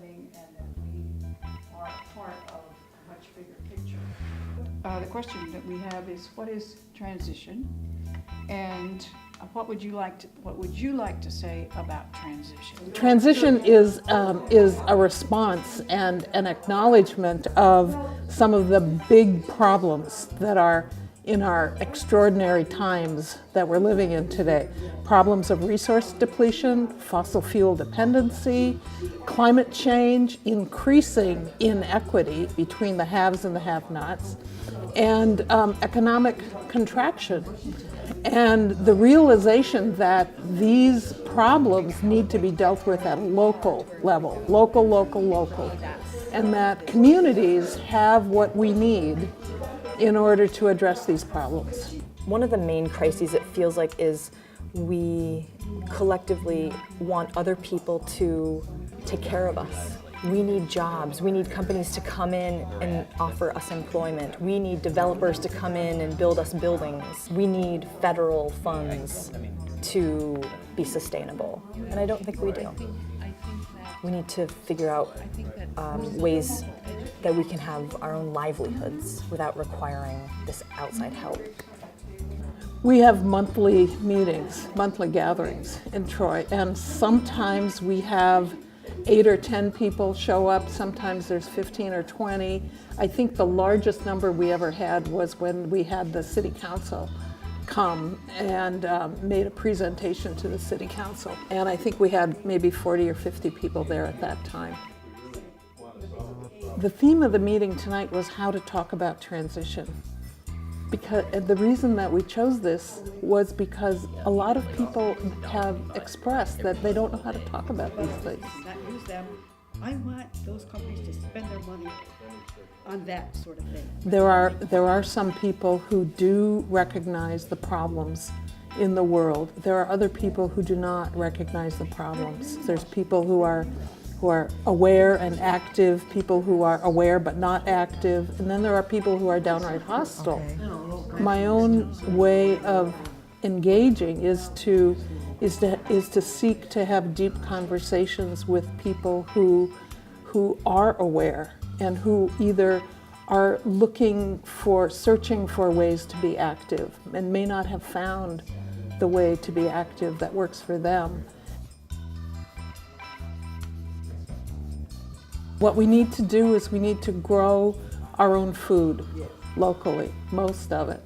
understanding and that we are part of a much bigger picture. The question that we have is, what is transition? And what would you like to say about transition? Transition is a response and an acknowledgement of some of the big problems that are in our extraordinary times that we're living in today. Problems of resource depletion, fossil fuel dependency, climate change, increasing inequity between the haves and the have-nots, and economic contraction. And the realization that these problems need to be dealt with at a local level, local, and that communities have what we need in order to address these problems. One of the main crises, it feels like, is we collectively want other people to take care of us. We need jobs. We need companies to come in and offer us employment. We need developers to come in and build us buildings. We need federal funds to be sustainable. And I don't think we do. We need to figure out ways that we can have our own livelihoods without requiring this outside help. We have monthly meetings, monthly gatherings in Troy, and sometimes we have 8 or 10 people show up, sometimes there's 15 or 20. I think the largest number we ever had was when we had the city council come and made a presentation to the city council. And I think we had maybe 40 or 50 people there at that time. The theme of the meeting tonight was how to talk about transition. Because the reason that we chose this was because a lot of people have expressed that they don't know how to talk about these things. Not use them. I want those companies to spend their money on that sort of thing. There are some people who do recognize the problems in the world. There are other people who do not recognize the problems. There's people who are aware and active, people who are aware but not active, and then there are people who are downright hostile. Okay. My own way of engaging is to seek to have deep conversations with people who are aware and who either are searching for ways to be active and may not have found the way to be active that works for them. What we need to do is we need to grow our own food locally, most of it.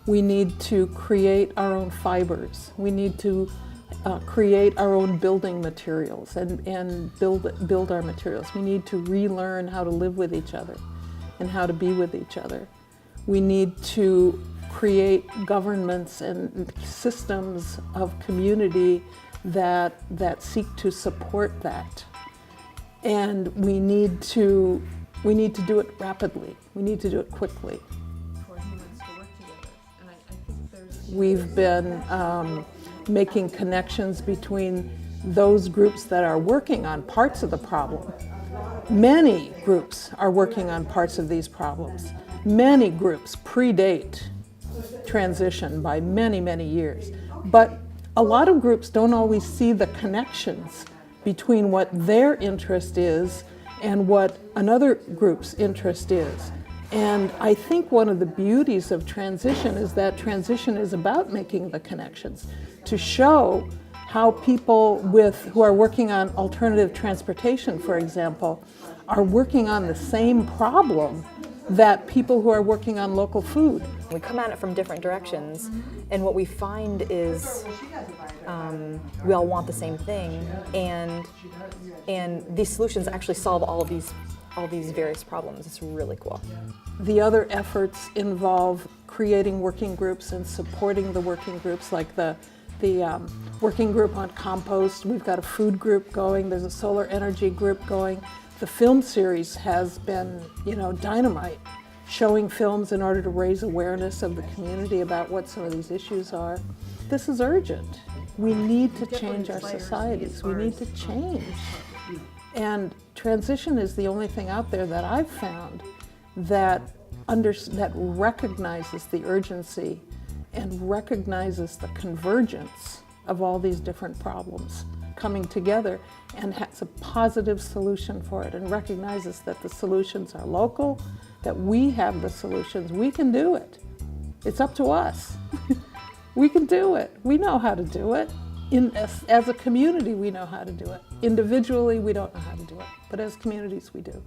We need to create our own fibers. We need to create our own building materials and build our materials. We need to relearn how to live with each other and how to be with each other. We need to create governments and systems of community that seek to support that. And we need to do it rapidly. We need to do it quickly. For humans to work together. And I think we've been making connections between those groups that are working on parts of the problem. Many groups are working on parts of these problems. Many groups predate transition by many, many years. But a lot of groups don't always see the connections between what their interest is and what another group's interest is. And I think one of the beauties of transition is that transition is about making the connections, to show how people who are working on alternative transportation, for example, are working on the same problem that people who are working on local food. We come at it from different directions, and what we find is we all want the same thing, and these solutions actually solve all these various problems. It's really cool. The other efforts involve creating working groups and supporting the working groups, like the working group on compost. We've got a food group going. There's a solar energy group going. The film series has been, dynamite, showing films in order to raise awareness of the community about what some of these issues are. This is urgent. We need to change our societies. We need to change. And transition is the only thing out there that I've found that recognizes the urgency and recognizes the convergence of all these different problems coming together and has a positive solution for it and recognizes that the solutions are local, that we have the solutions. We can do it. It's up to us. We can do it. We know how to do it. As a community, we know how to do it. Individually, we don't know how to do it, but as communities, we do.